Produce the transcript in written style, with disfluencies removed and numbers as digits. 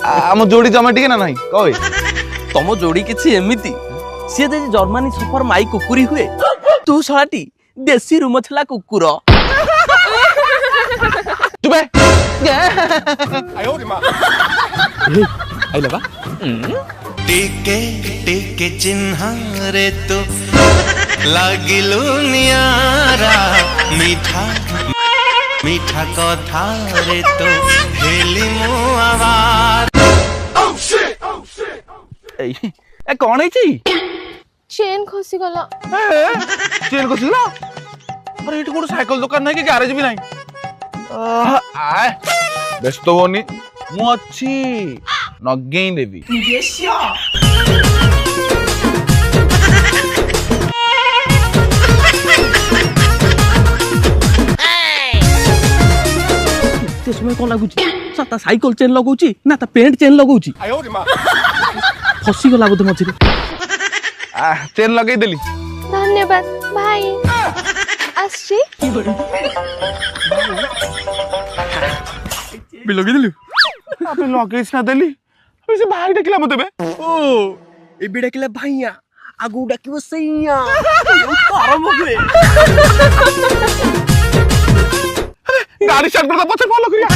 आम जोड़ी जमा टिके ना नहीं कहे तम जोड़ी किछि एमिति से जे जर्मनी सफर माई कुकुरी हुए तू सलाटी देसी रुमछला कुकुर चुप है आइला बा टिके टिके चिन्ह रे तो लागिलु नियारा मीठा मीठा कथा रे तो हेली मो आवाज ए कौन है चेन खसी गला चेन को सिला अरे ये कोन साइकिल दुकान नहीं कि गैरेज भी नहीं आए व्यस्त होनी मु अच्छी नगेई देवी ते समय कोन लागुची सता साइकिल चेन लगाउची ना ता पेंट चेन लगाउची फसी गला बोध मझिरे चेन लगे देली धन्यवाद भाई आसी भी लगे दिलु आपे लगे ना देली अबे से भाई डकला मत बे ओ ए बिडा केला भाईया आगु डाकिबो सैया आराम होगे गाड़ी स्टार्ट कर पछे फॉलो करिया